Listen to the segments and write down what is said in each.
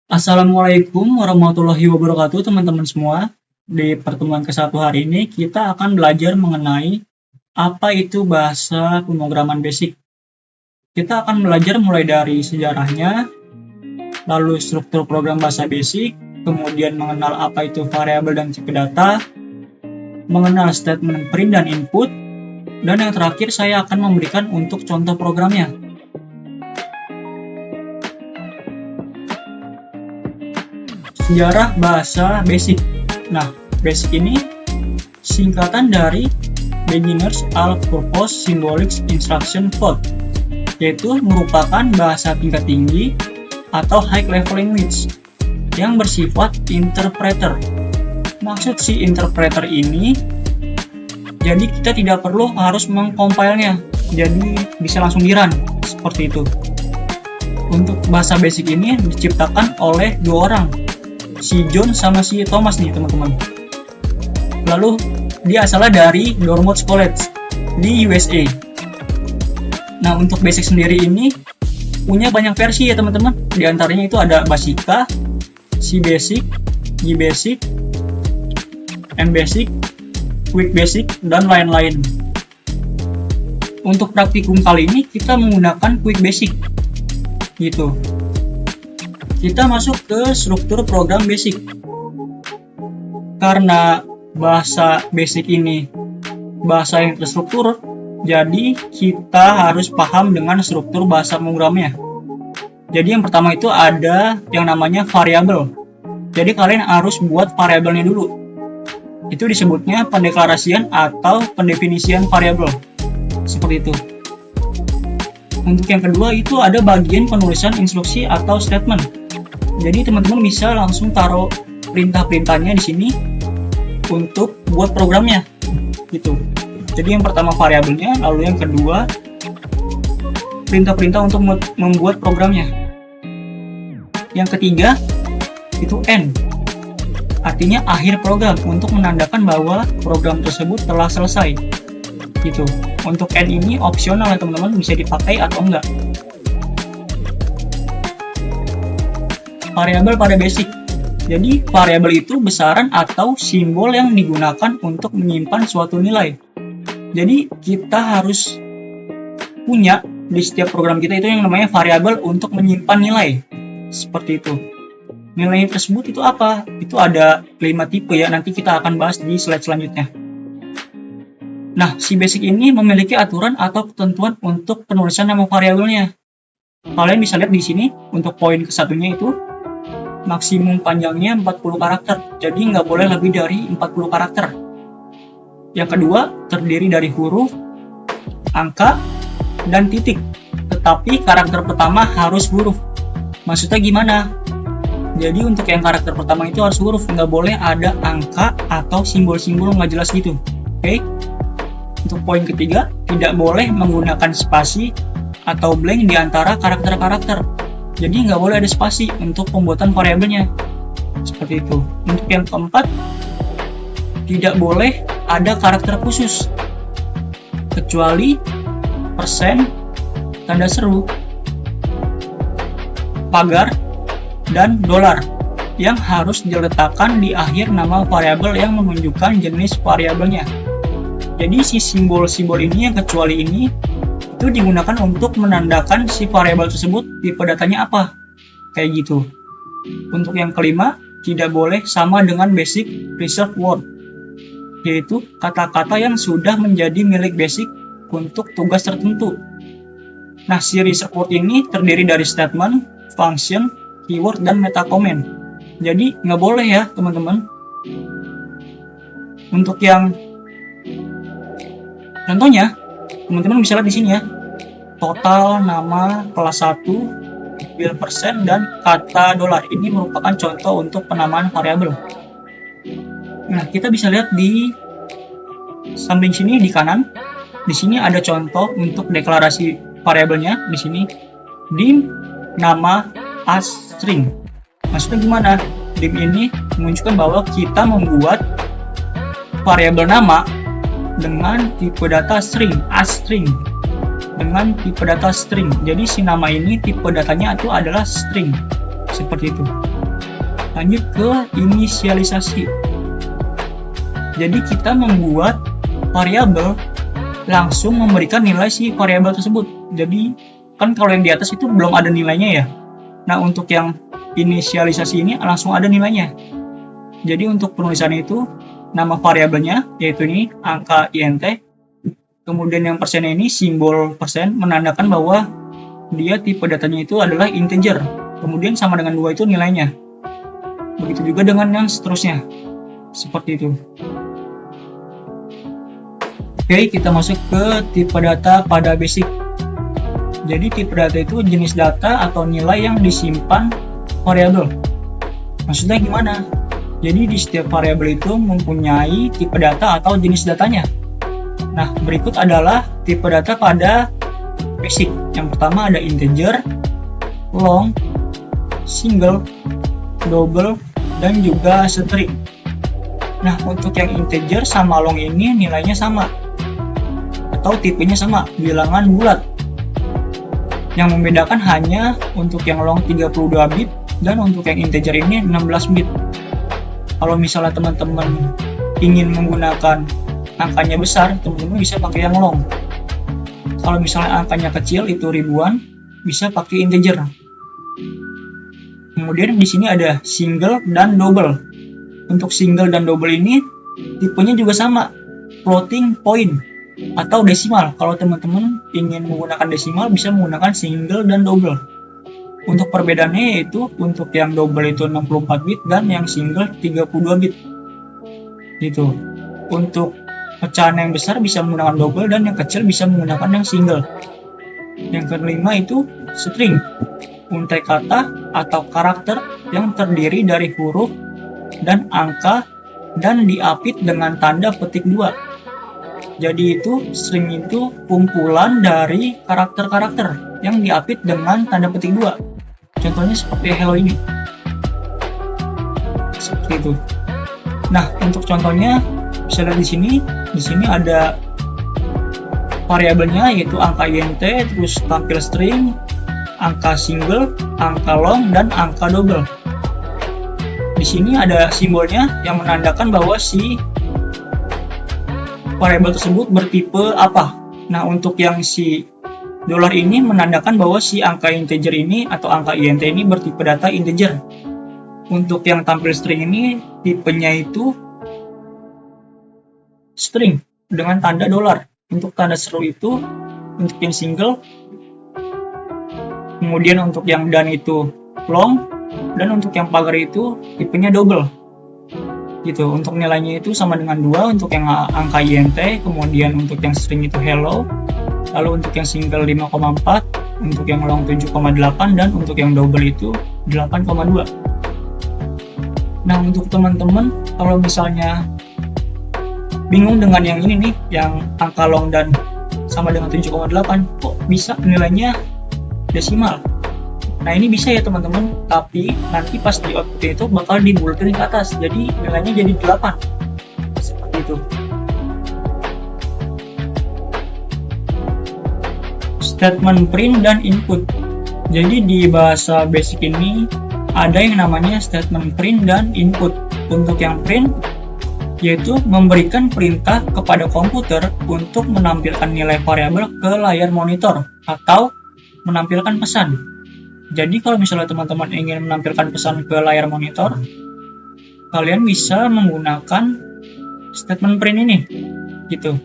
Assalamualaikum warahmatullahi wabarakatuh teman-teman semua. Di pertemuan ke-1 hari ini kita akan belajar mengenai apa itu bahasa pemrograman basic. Kita akan belajar mulai dari sejarahnya, lalu struktur program bahasa basic, kemudian mengenal apa itu variabel dan tipe data, mengenal statement print dan input, dan yang terakhir saya akan memberikan untuk contoh programnya. Sejarah bahasa basic. Nah, basic ini singkatan dari Beginners All-Purpose Symbolic Instruction Code, yaitu merupakan bahasa tingkat tinggi atau high level language yang bersifat interpreter. Maksud si interpreter ini, jadi kita tidak perlu harus mengcompile-nya, jadi bisa langsung di-run, seperti itu. Untuk bahasa basic ini diciptakan oleh dua orang, si John sama si Thomas nih teman-teman. Lalu dia asalnya dari Dartmouth College di USA. Nah, untuk basic sendiri ini punya banyak versi ya teman-teman. Di antaranya itu ada Basica, C Basic, G Basic, M Basic, Quick Basic, dan lain-lain. Untuk praktikum kali ini kita menggunakan Quick Basic gitu. Kita masuk ke struktur program basic. Karena bahasa basic ini bahasa yang terstruktur, jadi kita harus paham dengan struktur bahasa pemrogramannya. Jadi yang pertama itu ada yang namanya variabel. Jadi kalian harus buat variabelnya dulu. Itu disebutnya pendeklarasian atau pendefinisian variabel. Seperti itu. Untuk yang kedua itu ada bagian penulisan instruksi atau statement. Jadi teman-teman bisa langsung taruh perintah-perintahnya di sini untuk buat programnya, gitu. Jadi yang pertama variabelnya, lalu yang kedua perintah-perintah untuk membuat programnya. Yang ketiga itu end, artinya akhir program untuk menandakan bahwa program tersebut telah selesai, gitu. Untuk end ini opsional ya teman-teman, bisa dipakai atau enggak. Variabel pada basic. Jadi variabel itu besaran atau simbol yang digunakan untuk menyimpan suatu nilai. Jadi kita harus punya di setiap program kita itu yang namanya variabel untuk menyimpan nilai. Seperti itu. Nilai tersebut itu apa? Itu ada 5 tipe ya, nanti kita akan bahas di slide selanjutnya. Nah, si basic ini memiliki aturan atau ketentuan untuk penulisan nama variabelnya. Kalian bisa lihat di sini untuk poin ke-1-nya itu maksimum panjangnya 40 karakter, jadi nggak boleh lebih dari 40 karakter. Yang kedua, terdiri dari huruf, angka, dan titik. Tetapi karakter pertama harus huruf. Maksudnya gimana? Jadi untuk yang karakter pertama itu harus huruf, nggak boleh ada angka atau simbol-simbol nggak jelas gitu. Oke? Untuk poin ketiga, tidak boleh menggunakan spasi atau blank di antara karakter-karakter. Jadi nggak boleh ada spasi untuk pembuatan variabelnya. Seperti itu. Untuk yang keempat, tidak boleh ada karakter khusus. Kecuali persen, tanda seru, pagar, dan dolar yang harus diletakkan di akhir nama variabel yang menunjukkan jenis variabelnya. Jadi si simbol-simbol ini yang kecuali ini itu digunakan untuk menandakan si variabel tersebut tipe datanya apa, kayak gitu. Untuk yang kelima, tidak boleh sama dengan basic reserved word, yaitu kata-kata yang sudah menjadi milik basic untuk tugas tertentu. Nah, si reserved word ini terdiri dari statement, function, keyword, dan meta comment. Jadi nggak boleh ya teman-teman. Untuk yang contohnya, teman-teman bisa lihat di sini ya. Total, nama, kelas 1, bill persen, dan kata dolar. Ini merupakan contoh untuk penamaan variabel. Nah, kita bisa lihat di samping sini di kanan. Di sini ada contoh untuk deklarasi variabelnya di sini. Dim nama as string. Maksudnya gimana? Dim ini menunjukkan bahwa kita membuat variabel nama dengan tipe data string, as string, dengan tipe data string. Jadi si nama ini tipe datanya itu adalah string, seperti itu. Lanjut ke inisialisasi. Jadi kita membuat variabel langsung memberikan nilai si variabel tersebut. Jadi kan kalau yang di atas itu belum ada nilainya ya. Nah, untuk yang inisialisasi ini langsung ada nilainya. Jadi untuk penulisan itu nama variabelnya yaitu ini angka int. Kemudian yang persennya ini simbol persen menandakan bahwa dia tipe datanya itu adalah integer. Kemudian sama dengan 2 itu nilainya. Begitu juga dengan yang seterusnya. Seperti itu. Oke, kita masuk ke tipe data pada basic. Jadi tipe data itu jenis data atau nilai yang disimpan variabel. Maksudnya gimana? Jadi di setiap variabel itu mempunyai tipe data atau jenis datanya. Nah, berikut adalah tipe data pada basic. Yang pertama ada integer, long, single, double, dan juga string. Nah, untuk yang integer sama long ini nilainya sama atau tipenya sama, bilangan bulat. Yang membedakan hanya untuk yang long 32 bit dan untuk yang integer ini 16 bit. Kalau misalnya teman-teman ingin menggunakan angkanya besar, teman-teman bisa pakai yang long. Kalau misalnya angkanya kecil itu ribuan, bisa pakai integer. Kemudian di sini ada single dan double. Untuk single dan double ini tipenya juga sama, floating point atau desimal. Kalau teman-teman ingin menggunakan desimal bisa menggunakan single dan double. Untuk perbedaannya yaitu untuk yang double itu 64 bit dan yang single 32 bit. Gitu. Untuk pecahan yang besar bisa menggunakan double dan yang kecil bisa menggunakan yang single. Yang kelima itu string. Untai kata atau karakter yang terdiri dari huruf dan angka dan diapit dengan tanda petik 2. Jadi itu string itu kumpulan dari karakter-karakter yang diapit dengan tanda petik 2. Contohnya seperti hello ini. Seperti itu. Nah, untuk contohnya bisa lihat di sini. Di sini ada variabelnya yaitu angka int, terus tampil string, angka single, angka long, dan angka double. Di sini ada simbolnya yang menandakan bahwa si variabel tersebut bertipe apa. Nah, untuk yang si dolar ini menandakan bahwa si angka integer ini atau angka int ini bertipe data integer. Untuk yang tampil string ini tipenya itu string dengan tanda dolar. Untuk tanda seru itu untuk yang single. Kemudian untuk yang dan itu long, dan untuk yang pagar itu tipenya double. Gitu. Untuk nilainya itu sama dengan 2 untuk yang angka int, kemudian untuk yang string itu hello, lalu untuk yang single 5,4, untuk yang long 7,8, dan untuk yang double itu 8,2. Nah, untuk teman-teman kalau misalnya bingung dengan yang ini nih, yang angka long dan sama dengan 7,8, kok bisa nilainya desimal? Nah, ini bisa ya teman-teman, tapi nanti pas di output itu bakal dibulatin ke atas, jadi nilainya jadi 8. Seperti itu. Statement print dan input. Jadi di bahasa basic ini ada yang namanya statement print dan input. Untuk yang print yaitu memberikan perintah kepada komputer untuk menampilkan nilai variabel ke layar monitor atau menampilkan pesan. Jadi kalau misalnya teman-teman ingin menampilkan pesan ke layar monitor, kalian bisa menggunakan statement print ini, gitu.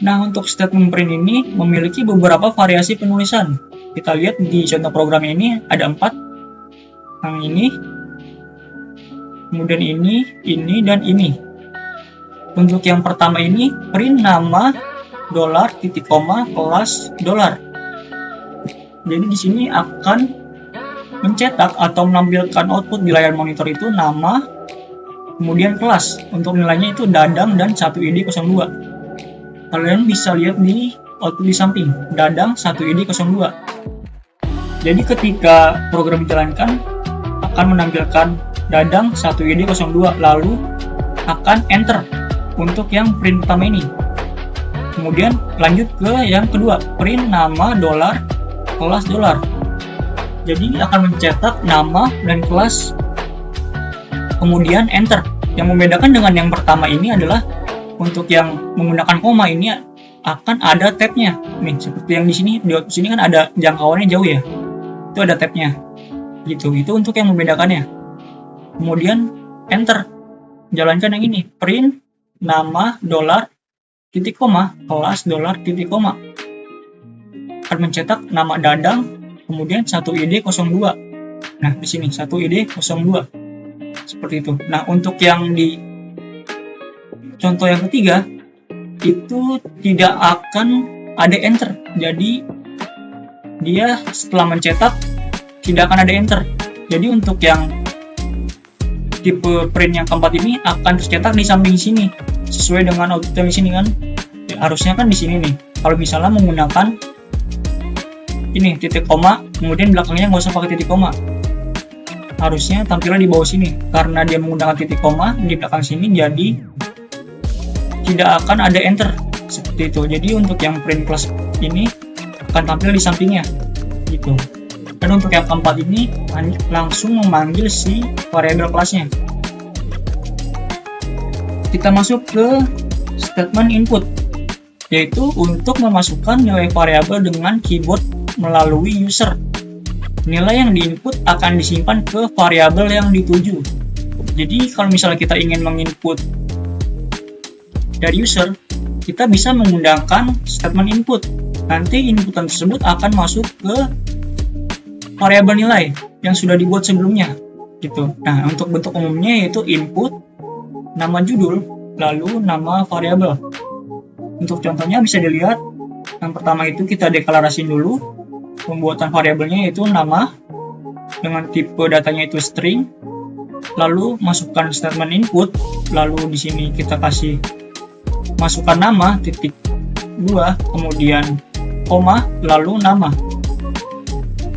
Nah, untuk statement print ini memiliki beberapa variasi penulisan. Kita lihat di contoh program ini ada 4. Yang ini, kemudian ini, dan ini. Untuk yang pertama ini, print nama dolar titik koma kelas dolar. Jadi di sini akan mencetak atau menampilkan output di layar monitor itu nama, kemudian kelas. Untuk nilainya itu dadang dan 1ID02. Kalian bisa lihat di output di samping, dadang 1ID02. Jadi ketika program dijalankan akan menampilkan dadang 1ID02, lalu akan enter untuk yang print pertama ini. Kemudian lanjut ke yang kedua, print nama dolar kelas dolar. Jadi akan mencetak nama dan kelas, kemudian enter. Yang membedakan dengan yang pertama ini adalah untuk yang menggunakan koma ini akan ada tabnya. Nih, seperti yang di sini, di sini kan ada jangkauannya jauh ya. Itu ada tabnya. Gitu. Itu untuk yang membedakannya. Kemudian enter. Jalankan yang ini, print nama dolar titik koma kelas dolar titik koma. Akan mencetak nama Dadang, kemudian 1ID02. Nah, di sini 1ID02. Seperti itu. Nah, untuk yang di contoh yang ketiga, itu tidak akan ada enter. Jadi, dia setelah mencetak, tidak akan ada enter. Jadi, untuk yang tipe print yang keempat ini akan tercetak di samping sini. Sesuai dengan output yang di sini kan. Ya, harusnya kan di sini nih. Kalau misalnya menggunakan ini, titik koma, kemudian belakangnya nggak usah pakai titik koma. Harusnya tampilnya di bawah sini, karena dia menggunakan titik koma di belakang sini, jadi tidak akan ada enter seperti itu. Jadi untuk yang print class ini akan tampil di sampingnya gitu. Dan untuk yang keempat ini langsung memanggil si variabel kelasnya. Kita masuk ke statement input, yaitu untuk memasukkan nilai variabel dengan keyboard melalui user. Nilai yang diinput akan disimpan ke variabel yang dituju. Jadi kalau misalnya kita ingin menginput dari user, kita bisa menggunakan statement input. Nanti inputan tersebut akan masuk ke variabel nilai yang sudah dibuat sebelumnya gitu. Nah, untuk bentuk umumnya yaitu input, nama judul, lalu nama variabel. Untuk contohnya bisa dilihat, yang pertama itu kita deklarasiin dulu pembuatan variabelnya, yaitu nama dengan tipe datanya itu string, lalu masukkan statement input, lalu di sini kita kasih masukkan nama titik 2, kemudian koma, lalu nama.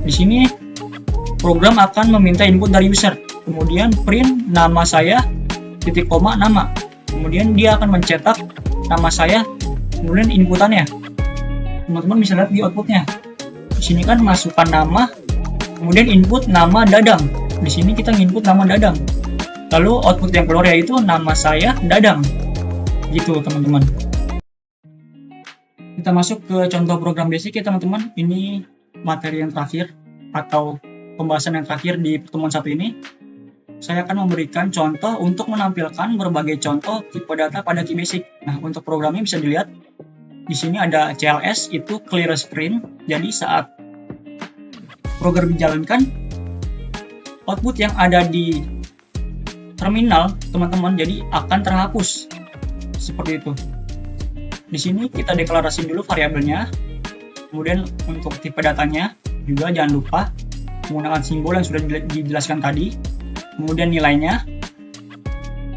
Di sini program akan meminta input dari user, kemudian print nama saya titik koma nama, kemudian dia akan mencetak nama saya, kemudian inputannya. Teman-teman bisa lihat di outputnya. Di sini kan masukkan nama, kemudian input nama Dadang. Di sini kita input nama Dadang. Lalu output yang keluar yaitu nama saya Dadang. Gitu teman-teman. Kita masuk ke contoh program basic ya teman-teman. Ini materi yang terakhir atau pembahasan yang terakhir di pertemuan satu ini. Saya akan memberikan contoh untuk menampilkan berbagai contoh tipe data pada key basic. Nah, untuk programnya bisa dilihat di sini ada CLS, itu clear screen. Jadi saat program dijalankan, output yang ada di terminal teman-teman jadi akan terhapus seperti itu. Di sini kita deklarasiin dulu variabelnya. Kemudian untuk tipe datanya juga jangan lupa menggunakan simbol yang sudah dijelaskan tadi. Kemudian nilainya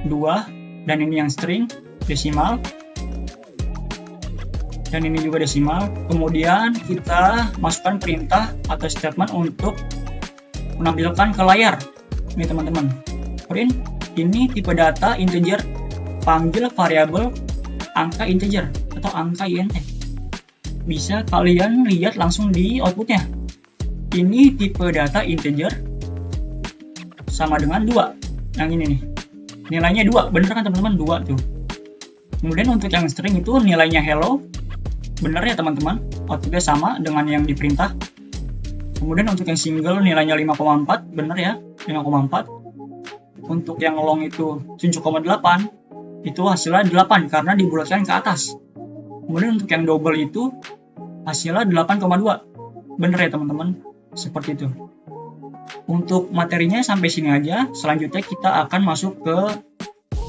2, dan ini yang string desimal. Dan ini juga desimal. Kemudian kita masukkan perintah atau statement untuk menampilkan ke layar. Ini teman-teman. Print ini tipe data integer, panggil variabel angka integer atau angka int. Bisa kalian lihat langsung di outputnya. Ini tipe data integer sama dengan 2. Yang ini nih. Nilainya 2. Bener kan teman-teman? 2 tuh. Kemudian untuk yang string itu nilainya hello. Bener ya teman-teman, outputnya sama dengan yang diperintah. Kemudian untuk yang single nilainya 5,4, bener ya, 5,4. Untuk yang long itu 7,8, itu hasilnya 8 karena dibulatkan ke atas. Kemudian untuk yang double itu hasilnya 8,2, bener ya teman-teman, seperti itu. Untuk materinya sampai sini aja. Selanjutnya kita akan masuk ke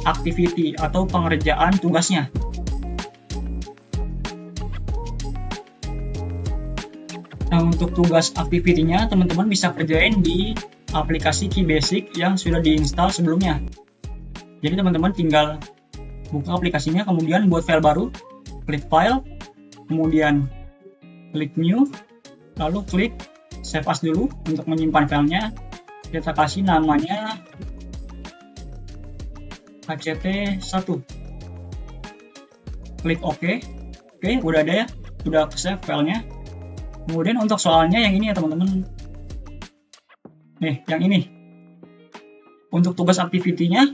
activity atau pengerjaan tugasnya. Nah, untuk tugas activity-nya teman-teman bisa kerjain di aplikasi Key Basic yang sudah diinstal sebelumnya. Jadi teman-teman tinggal buka aplikasinya, kemudian buat file baru, klik file, kemudian klik new, lalu klik save as dulu untuk menyimpan filenya. Kita kasih namanya HCT1. Klik OK. Oke, udah ada ya, sudah save filenya. Kemudian untuk soalnya yang ini ya teman-teman, Nih, yang ini. Untuk tugas activity-nya,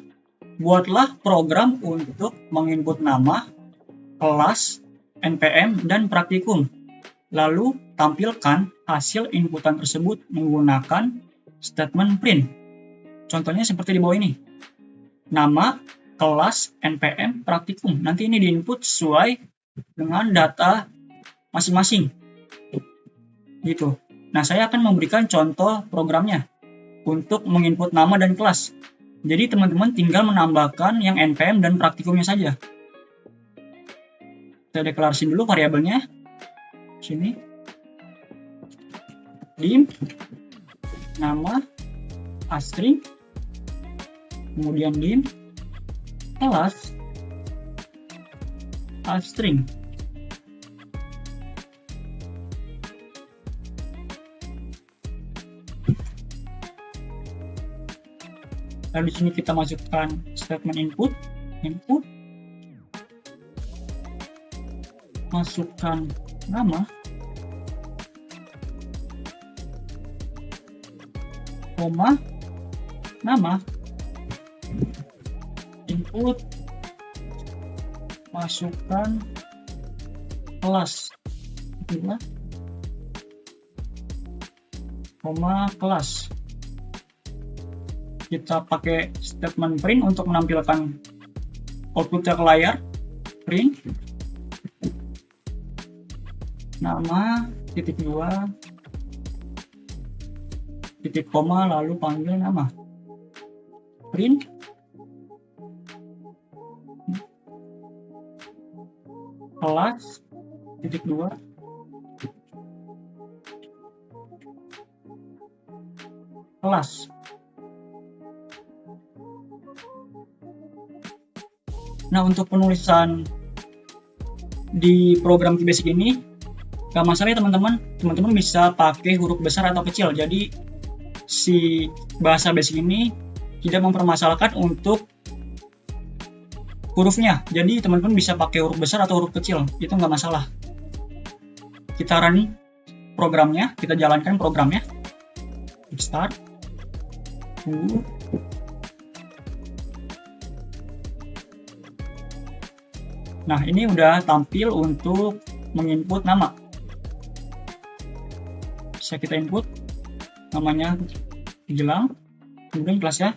buatlah program untuk menginput nama, kelas, NPM, dan praktikum. Lalu, tampilkan hasil inputan tersebut menggunakan statement print. Contohnya seperti di bawah ini. Nama, kelas, NPM, praktikum. Nanti ini diinput sesuai dengan data masing-masing. Gitu. Nah, saya akan memberikan contoh programnya untuk menginput nama dan kelas. Jadi, teman-teman tinggal menambahkan yang NPM dan praktikumnya saja. Kita deklarasi dulu variabelnya. Sini. Dim, nama, string, kemudian dim, kelas, string. Lalu di sini kita masukkan statement input, masukkan nama, koma, nama, input, masukkan kelas, koma, kelas. Kita pakai statement print untuk menampilkan outputnya ke layar. Print nama, titik 2, titik koma, lalu panggil nama. Print kelas, titik 2, kelas. Nah, untuk penulisan di program QBasic ini gak masalah ya teman-teman. Teman-teman bisa pakai huruf besar atau kecil. Jadi si bahasa basic ini tidak mempermasalahkan untuk hurufnya. Jadi teman-teman bisa pakai huruf besar atau huruf kecil, itu nggak masalah. Kita run programnya, kita jalankan programnya. Start. Nah, ini udah tampil untuk menginput nama. Bisa kita input namanya Gilang, kemudian kelasnya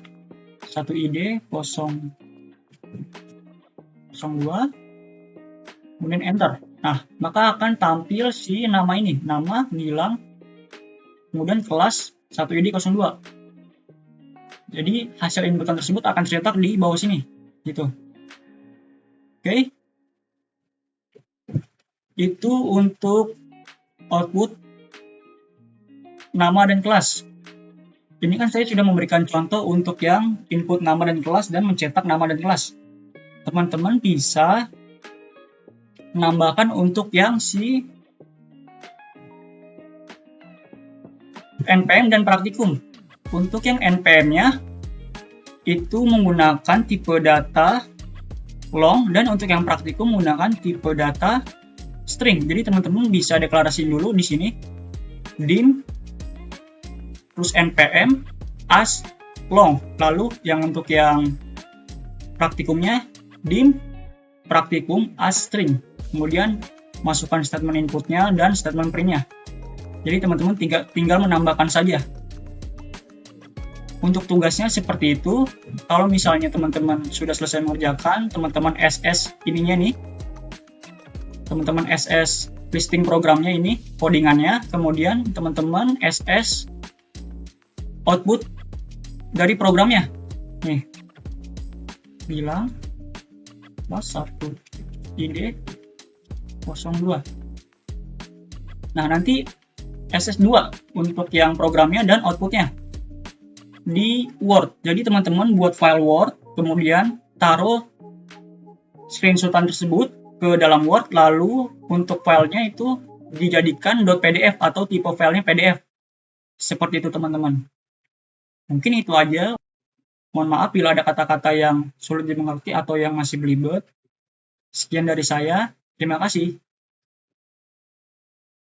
1ID 002, kemudian enter. Nah, maka akan tampil si nama ini, nama Gilang, kemudian kelas 1ID 02. Jadi hasil inputan tersebut akan tercetak di bawah sini, gitu. Oke. Itu untuk output nama dan kelas. Ini kan saya sudah memberikan contoh untuk yang input nama dan kelas dan mencetak nama dan kelas. Teman-teman bisa menambahkan untuk yang si NPM dan praktikum. Untuk yang NPM-nya itu menggunakan tipe data long, dan untuk yang praktikum menggunakan tipe data string. Jadi teman-teman bisa deklarasi dulu di sini dim terus npm as long. Lalu yang untuk yang praktikumnya dim praktikum as string. Kemudian masukkan statement inputnya dan statement printnya. Jadi teman-teman tinggal menambahkan saja. Untuk tugasnya seperti itu. Kalau misalnya teman-teman sudah selesai mengerjakan, teman-teman SS ininya nih, teman-teman SS listing programnya ini, codingannya, kemudian teman-teman SS output dari programnya. Nih, bilang kelas 1 ID 02. Nah, nanti SS2 untuk yang programnya dan outputnya di Word. Jadi teman-teman buat file Word, kemudian taruh screenshotan tersebut ke dalam Word, lalu untuk filenya itu dijadikan .pdf atau tipe filenya PDF. Seperti itu teman-teman. Mungkin itu aja. Mohon maaf bila ada kata-kata yang sulit dimengerti atau yang masih belibet. Sekian dari saya. Terima kasih.